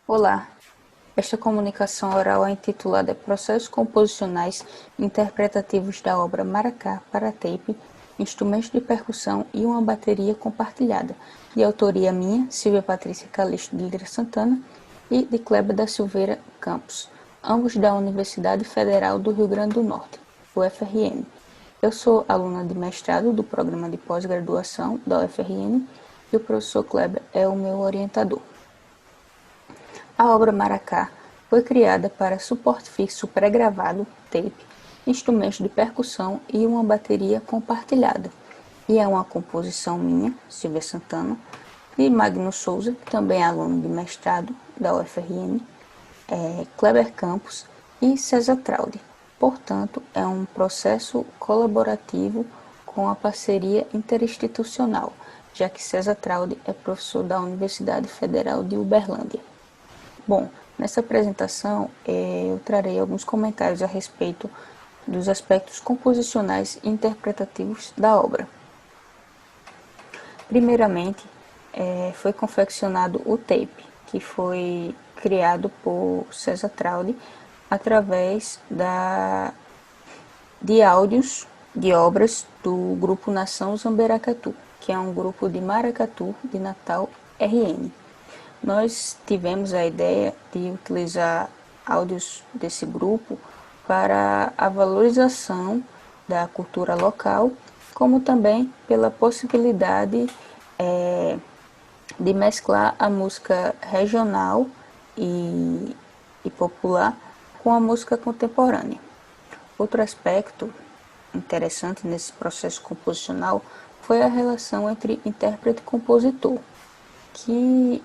Olá, esta comunicação oral é intitulada Processos Composicionais Interpretativos da obra Maracá para tape, instrumentos de percussão e uma bateria compartilhada, de autoria minha, Silvia Patrícia Calixto de Lira Santana, e de Kleber da Silveira Campos, ambos da Universidade Federal do Rio Grande do Norte, UFRN. Eu sou aluna de mestrado do programa de pós-graduação da UFRN e o professor Kleber é o meu orientador. A obra Maracá foi criada para suporte fixo pré-gravado, tape, instrumentos de percussão e uma bateria compartilhada. E é uma composição minha, Silvia Santana, de Magno Souza, que também é aluno de mestrado da UFRN, Kleber Campos e César Traude. Portanto, é um processo colaborativo com a parceria interinstitucional, já que César Traude é professor da Universidade Federal de Uberlândia. Bom, nessa apresentação eu trarei alguns comentários a respeito dos aspectos composicionais e interpretativos da obra. Primeiramente, foi confeccionado o tape, que foi criado por César Traude através de áudios de obras do grupo Nação Zamberacatu, que é um grupo de maracatu de Natal RN. Nós tivemos a ideia de utilizar áudios desse grupo para a valorização da cultura local, como também pela possibilidade de mesclar a música regional e popular com a música contemporânea. Outro aspecto interessante nesse processo composicional foi a relação entre intérprete e compositor, que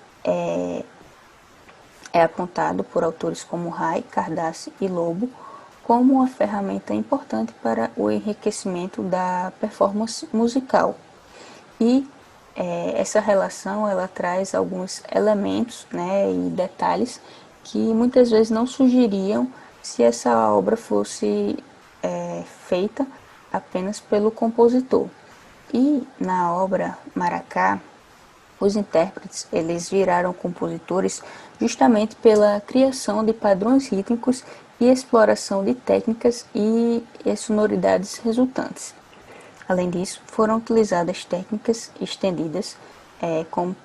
é apontado por autores como Ray, Cardassi e Lobo como uma ferramenta importante para o enriquecimento da performance musical. E essa relação ela traz alguns elementos, e detalhes que muitas vezes não surgiriam se essa obra fosse feita apenas pelo compositor. E na obra Maracá, os intérpretes eles viraram compositores justamente pela criação de padrões rítmicos e exploração de técnicas e sonoridades resultantes. Além disso, foram utilizadas técnicas estendidas, como,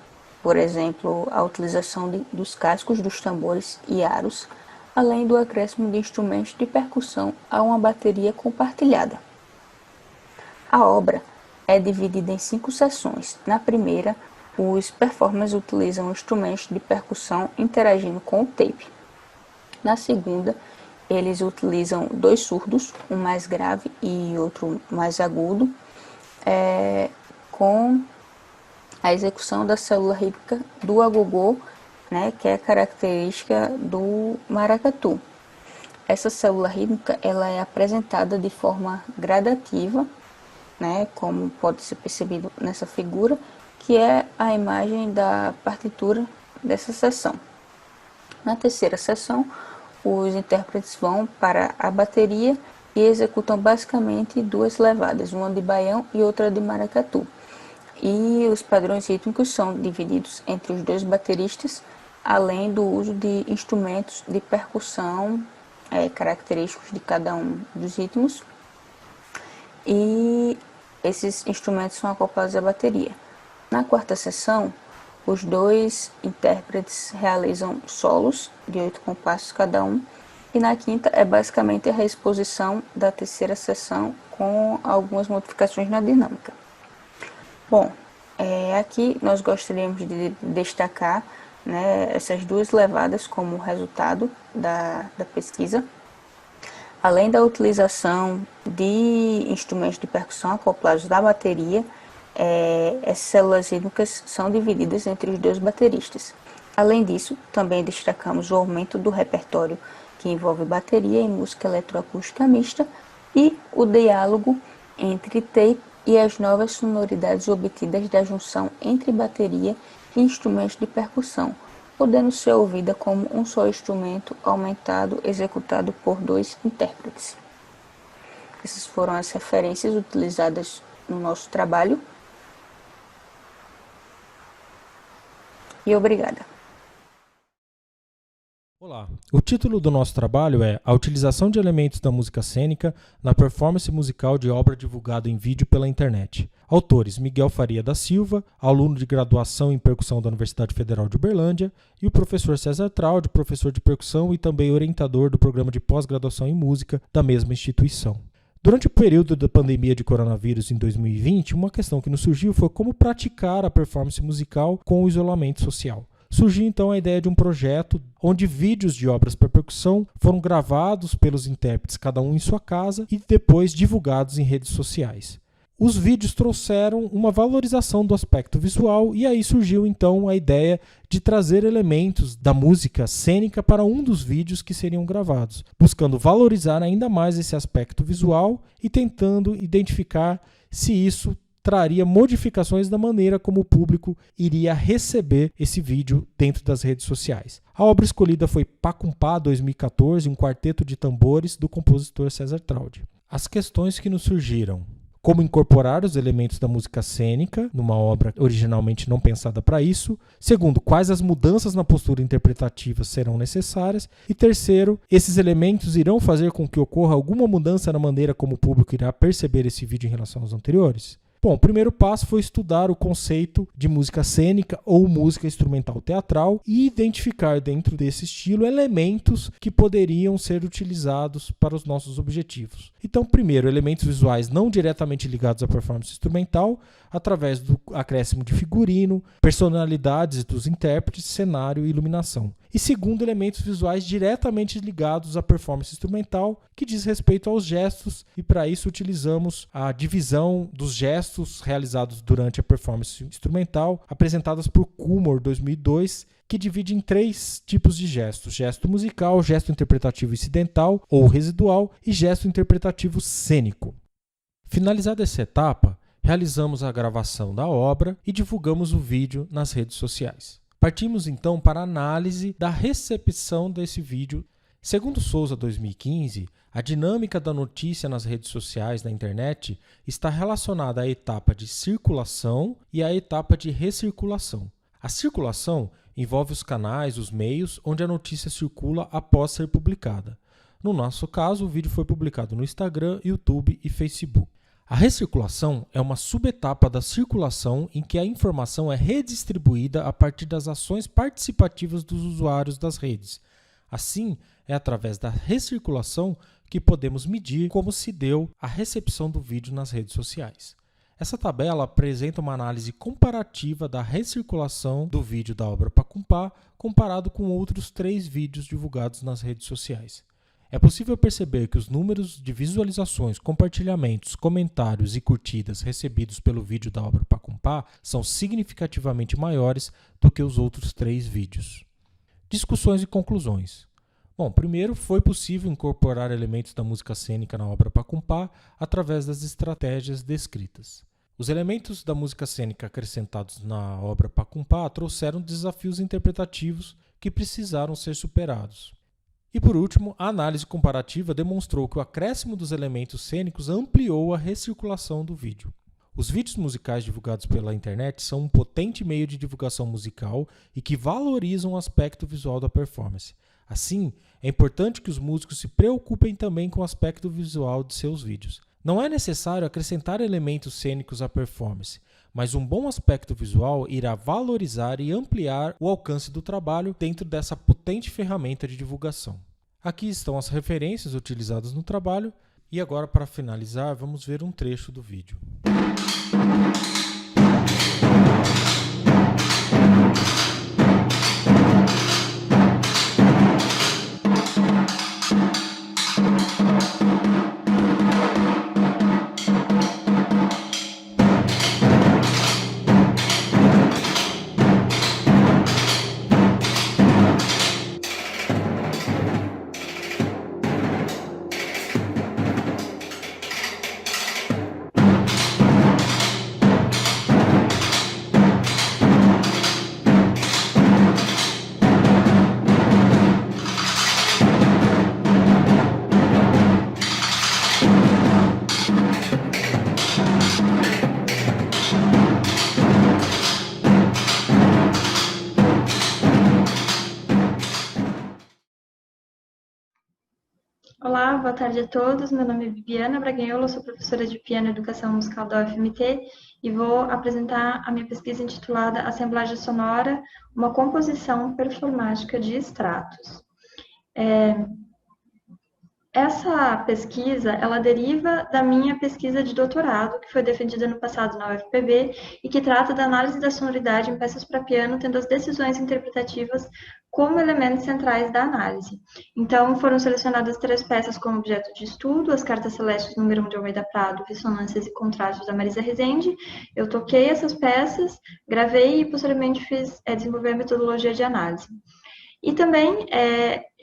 por exemplo, a utilização dos cascos dos tambores e aros, além do acréscimo de instrumentos de percussão a uma bateria compartilhada. A obra é dividida em 5 sessões. Na primeira, os performers utilizam instrumentos de percussão interagindo com o tape. Na segunda, eles utilizam 2 surdos, um mais grave e outro mais agudo, com a execução da célula rítmica do agogô, que é característica do maracatu. Essa célula rítmica ela é apresentada de forma gradativa, como pode ser percebido nessa figura, que é a imagem da partitura dessa sessão. Na terceira sessão, os intérpretes vão para a bateria e executam basicamente 2 levadas, uma de baião e outra de maracatu. E os padrões rítmicos são divididos entre os 2 bateristas, além do uso de instrumentos de percussão característicos de cada um dos ritmos. E esses instrumentos são acoplados à bateria. Na quarta sessão, os 2 intérpretes realizam solos de 8 compassos cada um, e na quinta é basicamente a reexposição da terceira sessão com algumas modificações na dinâmica. Bom, aqui nós gostaríamos de destacar essas 2 levadas como resultado da pesquisa, além da utilização de instrumentos de percussão acoplados da bateria. Essas células rítmicas são divididas entre os 2 bateristas. Além disso, também destacamos o aumento do repertório que envolve bateria e música eletroacústica mista e o diálogo entre tape e as novas sonoridades obtidas da junção entre bateria e instrumentos de percussão, podendo ser ouvida como um só instrumento aumentado executado por 2 intérpretes. Essas foram as referências utilizadas no nosso trabalho. E obrigada. Olá, o título do nosso trabalho é A utilização de elementos da música cênica na performance musical de obra divulgada em vídeo pela internet. Autores Miguel Faria da Silva, aluno de graduação em percussão da Universidade Federal de Uberlândia, e o professor César Traude, professor de percussão e também orientador do programa de pós-graduação em música da mesma instituição. Durante o período da pandemia de coronavírus em 2020, uma questão que nos surgiu foi como praticar a performance musical com o isolamento social. Surgiu então a ideia de um projeto onde vídeos de obras para percussão foram gravados pelos intérpretes, cada um em sua casa, e depois divulgados em redes sociais. Os vídeos trouxeram uma valorização do aspecto visual e aí surgiu então a ideia de trazer elementos da música cênica para um dos vídeos que seriam gravados, buscando valorizar ainda mais esse aspecto visual e tentando identificar se isso traria modificações da maneira como o público iria receber esse vídeo dentro das redes sociais. A obra escolhida foi Pacumpá 2014, um quarteto de tambores do compositor César Traude. As questões que nos surgiram: como incorporar os elementos da música cênica numa obra originalmente não pensada para isso. Segundo, quais as mudanças na postura interpretativa serão necessárias. E terceiro, esses elementos irão fazer com que ocorra alguma mudança na maneira como o público irá perceber esse vídeo em relação aos anteriores? Bom, o primeiro passo foi estudar o conceito de música cênica ou música instrumental teatral e identificar dentro desse estilo elementos que poderiam ser utilizados para os nossos objetivos. Então, primeiro, elementos visuais não diretamente ligados à performance instrumental, através do acréscimo de figurino, personalidades dos intérpretes, cenário e iluminação. E segundo, elementos visuais diretamente ligados à performance instrumental, que diz respeito aos gestos, e para isso utilizamos a divisão dos gestos realizados durante a performance instrumental, apresentadas por Kumor 2002, que divide em 3 tipos de gestos: gesto musical, gesto interpretativo incidental ou residual e gesto interpretativo cênico. Finalizada essa etapa, realizamos a gravação da obra e divulgamos o vídeo nas redes sociais. Partimos então para a análise da recepção desse vídeo. Segundo Souza 2015, a dinâmica da notícia nas redes sociais na internet está relacionada à etapa de circulação e à etapa de recirculação. A circulação envolve os canais, os meios onde a notícia circula após ser publicada. No nosso caso, o vídeo foi publicado no Instagram, YouTube e Facebook. A recirculação é uma subetapa da circulação em que a informação é redistribuída a partir das ações participativas dos usuários das redes. Assim, é através da recirculação que podemos medir como se deu a recepção do vídeo nas redes sociais. Essa tabela apresenta uma análise comparativa da recirculação do vídeo da obra Pacumpá comparado com outros 3 vídeos divulgados nas redes sociais. É possível perceber que os números de visualizações, compartilhamentos, comentários e curtidas recebidos pelo vídeo da obra Pacumpá são significativamente maiores do que os outros 3 vídeos. Discussões e conclusões. Bom, primeiro, foi possível incorporar elementos da música cênica na obra Pacumpá através das estratégias descritas. Os elementos da música cênica acrescentados na obra Pacumpá trouxeram desafios interpretativos que precisaram ser superados. E por último, a análise comparativa demonstrou que o acréscimo dos elementos cênicos ampliou a recirculação do vídeo. Os vídeos musicais divulgados pela internet são um potente meio de divulgação musical e que valorizam o aspecto visual da performance. Assim, é importante que os músicos se preocupem também com o aspecto visual de seus vídeos. Não é necessário acrescentar elementos cênicos à performance, mas um bom aspecto visual irá valorizar e ampliar o alcance do trabalho dentro dessa potente ferramenta de divulgação. Aqui estão as referências utilizadas no trabalho e agora, para finalizar, vamos ver um trecho do vídeo. Olá, boa tarde a todos. Meu nome é Bibiana Braganholo, sou professora de piano e educação musical da UFMT e vou apresentar a minha pesquisa intitulada Assemblagem Sonora, uma composição performática de extratos. Essa pesquisa, ela deriva da minha pesquisa de doutorado, que foi defendida no passado na UFPB, e que trata da análise da sonoridade em peças para piano, tendo as decisões interpretativas como elementos centrais da análise. Então, foram selecionadas 3 peças como objeto de estudo, as Cartas Celestes número 1 de Almeida Prado, Ressonâncias e Contrastes da Marisa Rezende. Eu toquei essas peças, gravei e posteriormente desenvolvi a metodologia de análise. E também,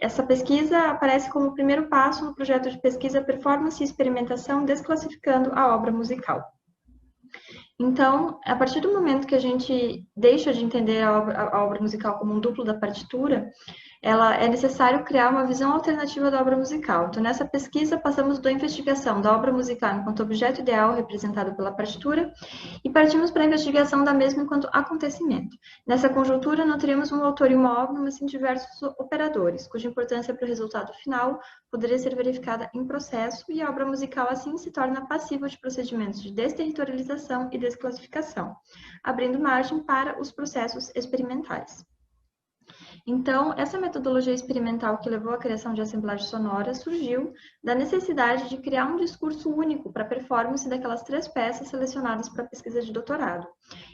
essa pesquisa aparece como o primeiro passo no projeto de pesquisa Performance e Experimentação Desclassificando a Obra Musical. Então, a partir do momento que a gente deixa de entender a obra musical como um duplo da partitura, é necessário criar uma visão alternativa da obra musical. Então, nessa pesquisa, passamos da investigação da obra musical enquanto objeto ideal representado pela partitura e partimos para a investigação da mesma enquanto acontecimento. Nessa conjuntura, não teríamos um autor e uma obra, mas sim diversos operadores, cuja importância para o resultado final poderia ser verificada em processo, e a obra musical, assim, se torna passiva de procedimentos de desterritorialização e desclassificação, abrindo margem para os processos experimentais. Então, essa metodologia experimental que levou à criação de assemblagem sonora surgiu da necessidade de criar um discurso único para a performance daquelas 3 peças selecionadas para a pesquisa de doutorado.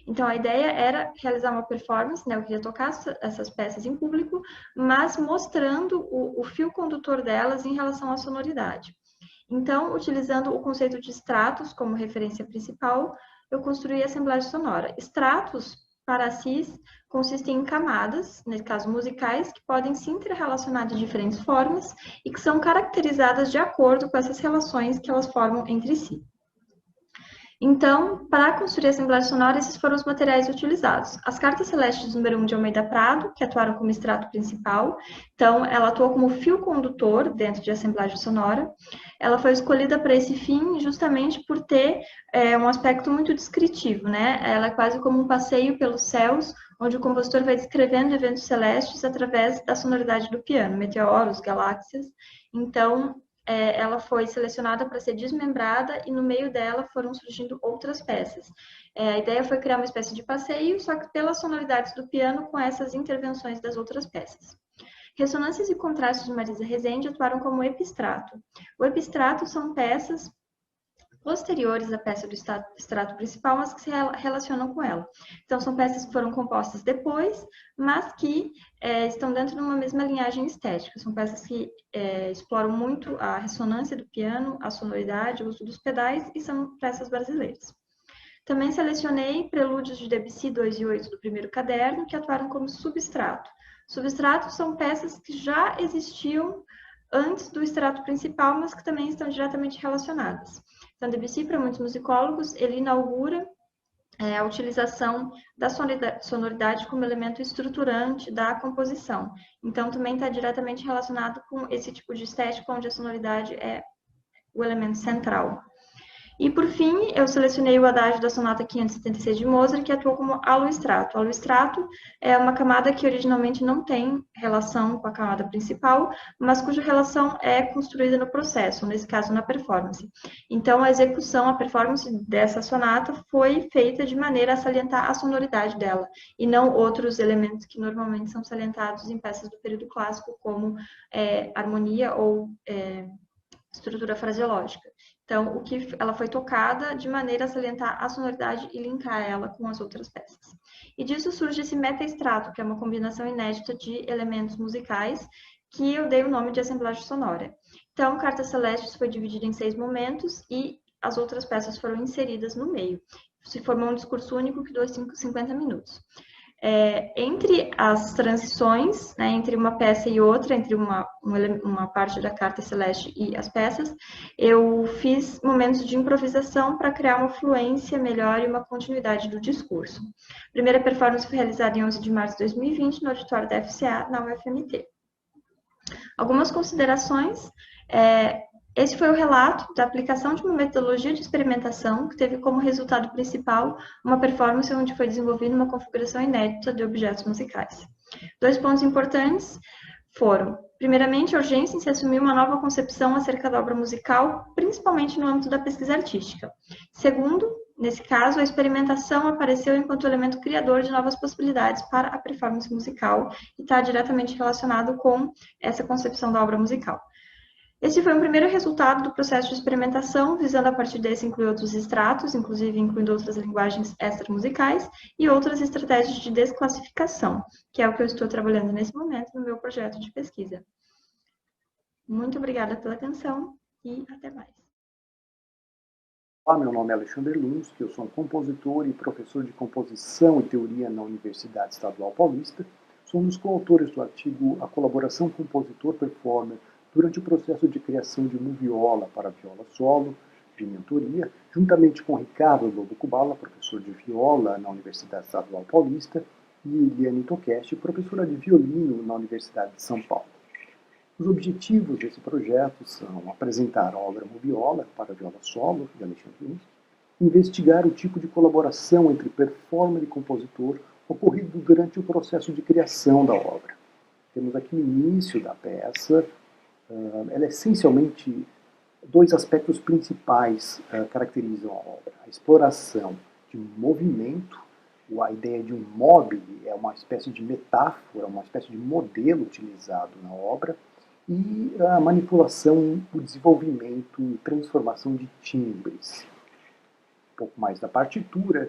Então, a ideia era realizar uma performance, eu queria tocar essas peças em público, mas mostrando o fio condutor delas em relação à sonoridade. Então, utilizando o conceito de estratos como referência principal, eu construí a assemblagem sonora. Estratos, para Assis, consistem em camadas, nesse caso musicais, que podem se interrelacionar de diferentes formas e que são caracterizadas de acordo com essas relações que elas formam entre si. Então, para construir a assemblagem sonora, esses foram os materiais utilizados. As Cartas Celestes número 1 de Almeida Prado, que atuaram como extrato principal. Então, ela atuou como fio condutor dentro de assemblagem sonora. Ela foi escolhida para esse fim justamente por ter um aspecto muito descritivo, né? Ela é quase como um passeio pelos céus, onde o compositor vai descrevendo eventos celestes através da sonoridade do piano, meteoros, galáxias. Então, ela foi selecionada para ser desmembrada e no meio dela foram surgindo outras peças. A ideia foi criar uma espécie de passeio, só que pelas sonoridades do piano com essas intervenções das outras peças. Ressonâncias e Contrastes de Marisa Rezende atuaram como epistrato. O epistrato são peças posteriores à peça do extrato principal, mas que se relacionam com ela. Então, são peças que foram compostas depois, mas que estão dentro de uma mesma linhagem estética. São peças que exploram muito a ressonância do piano, a sonoridade, o uso dos pedais, e são peças brasileiras. Também selecionei prelúdios de Debussy 2 e 8 do primeiro caderno, que atuaram como substrato. Substratos são peças que já existiam antes do extrato principal, mas que também estão diretamente relacionadas. Então, Debussy, para muitos musicólogos, ele inaugura a utilização da sonoridade como elemento estruturante da composição. Então, também está diretamente relacionado com esse tipo de estética, onde a sonoridade é o elemento central. E, por fim, eu selecionei o adágio da Sonata 576 de Mozart, que atuou como aloestrato. O aloestrato é uma camada que originalmente não tem relação com a camada principal, mas cuja relação é construída no processo, nesse caso na performance. Então, a execução, a performance dessa sonata foi feita de maneira a salientar a sonoridade dela, e não outros elementos que normalmente são salientados em peças do período clássico, como harmonia ou estrutura fraseológica. Então, ela foi tocada de maneira a salientar a sonoridade e linkar ela com as outras peças. E disso surge esse metaestrato, que é uma combinação inédita de elementos musicais, que eu dei o nome de assemblagem sonora. Então, Cartas Celestes foi dividida em 6 momentos e as outras peças foram inseridas no meio. Se formou um discurso único que durou 50 minutos. Entre as transições, né, entre uma peça e outra, entre uma parte da Carta Celeste e as peças, eu fiz momentos de improvisação para criar uma fluência melhor e uma continuidade do discurso. A primeira performance foi realizada em 11 de março de 2020, no auditório da FCA, na UFMT. Algumas considerações. Esse foi o relato da aplicação de uma metodologia de experimentação que teve como resultado principal uma performance onde foi desenvolvida uma configuração inédita de objetos musicais. 2 pontos importantes foram Primeiramente, a urgência em se assumir uma nova concepção acerca da obra musical, principalmente no âmbito da pesquisa artística. Segundo, nesse caso, a experimentação apareceu enquanto elemento criador de novas possibilidades para a performance musical e está diretamente relacionado com essa concepção da obra musical. Esse foi um primeiro resultado do processo de experimentação, visando a partir desse incluir outros estratos, inclusive incluindo outras linguagens extramusicais e outras estratégias de desclassificação, que é o que eu estou trabalhando nesse momento no meu projeto de pesquisa. Muito obrigada pela atenção e até mais. Olá, meu nome é Alexandre Lunsky, eu sou um compositor e professor de composição e teoria na Universidade Estadual Paulista. Sou um dos coautores do artigo A Colaboração Compositor-Performer durante o processo de criação de moviola para viola solo, de mentoria, juntamente com Ricardo Lobo Kubala, professor de viola na Universidade Estadual Paulista, e Eliane Tokeshi, professora de violino na Universidade de São Paulo. Os objetivos desse projeto são apresentar a obra Moviola para viola solo, de Alexandre Lunsky, investigar o tipo de colaboração entre performer e compositor ocorrido durante o processo de criação da obra. Temos aqui o início da peça. Ela essencialmente, dois aspectos principais caracterizam a obra. A exploração de um movimento, a ideia de um mobile é uma espécie de metáfora, uma espécie de modelo utilizado na obra, e a manipulação, o desenvolvimento e transformação de timbres. Um pouco mais da partitura,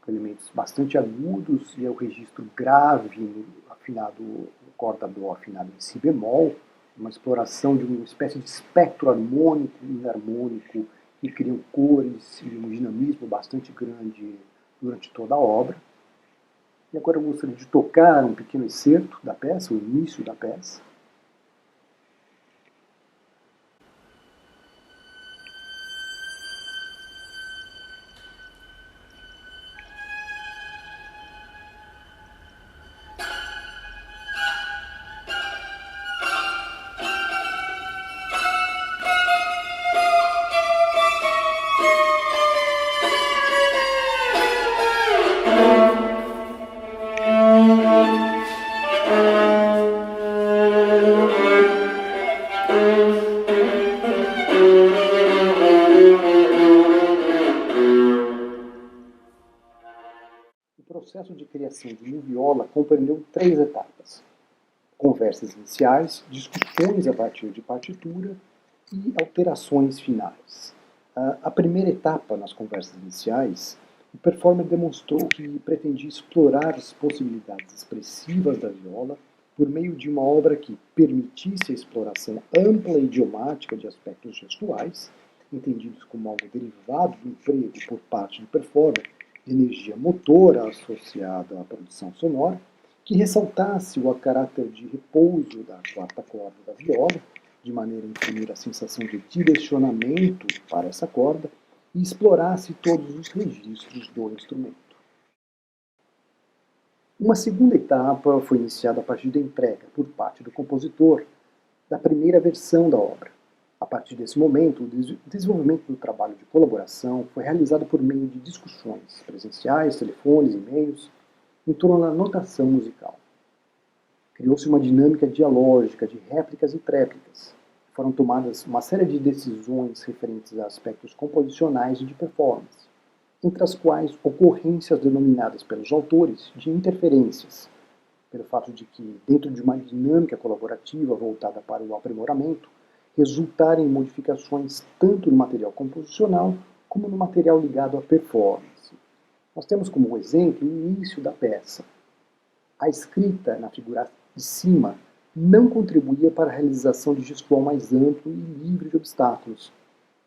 com elementos bastante agudos, e é o registro grave, afinado, corda dó afinado em si bemol, uma exploração de uma espécie de espectro harmônico e inarmônico que criam cores e um dinamismo bastante grande durante toda a obra. E agora eu gostaria de tocar um pequeno excerto da peça, o início da peça. O processo de criação de moviola compreendeu 3 etapas: conversas iniciais, discussões a partir de partitura e alterações finais. A primeira etapa, nas conversas iniciais, o performer demonstrou que pretendia explorar as possibilidades expressivas da viola por meio de uma obra que permitisse a exploração ampla e idiomática de aspectos gestuais, entendidos como algo derivado do emprego por parte do performer de energia motora associada à produção sonora, que ressaltasse o caráter de repouso da quarta corda da viola, de maneira a imprimir a sensação de direcionamento para essa corda, e explorasse todos os registros do instrumento. Uma segunda etapa foi iniciada a partir da entrega, por parte do compositor, da primeira versão da obra. A partir desse momento, o desenvolvimento do trabalho de colaboração foi realizado por meio de discussões presenciais, telefones, e-mails, em torno da notação musical. Criou-se uma dinâmica dialógica de réplicas e tréplicas. Foram tomadas uma série de decisões referentes a aspectos composicionais e de performance, entre as quais ocorrências denominadas pelos autores de interferências, pelo fato de que, dentro de uma dinâmica colaborativa voltada para o aprimoramento, resultarem em modificações tanto no material composicional como no material ligado à performance. Nós temos como exemplo o início da peça. A escrita na figura de cima não contribuía para a realização de gestual mais amplo e livre de obstáculos,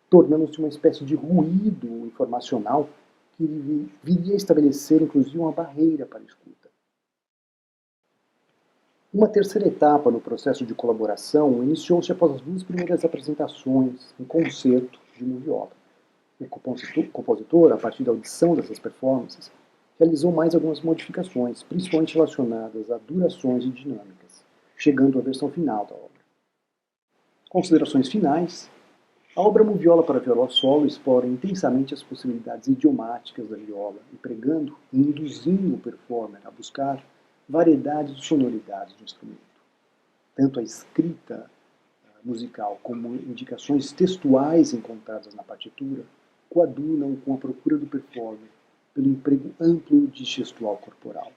tornando-se uma espécie de ruído informacional que viria a estabelecer, inclusive, uma barreira para a escuta. Uma terceira etapa no processo de colaboração iniciou-se após as 2 primeiras apresentações em concerto de moviola. O compositor, a partir da audição dessas performances, realizou mais algumas modificações, principalmente relacionadas a durações e dinâmicas, chegando à versão final da obra. Considerações finais. A obra Moviola para viola solo explora intensamente as possibilidades idiomáticas da viola, empregando e induzindo o performer a buscar variedades de sonoridades do instrumento. tanto a escrita musical como indicações textuais encontradas na partitura coadunam com a procura do performer pelo emprego amplo de gestual corporal.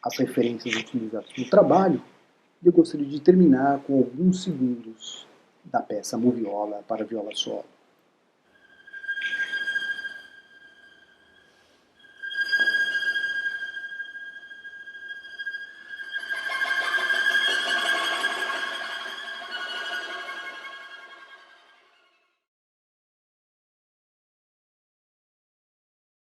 As referências utilizadas no trabalho, eu gostaria de terminar com alguns segundos da peça Moviola para viola solo.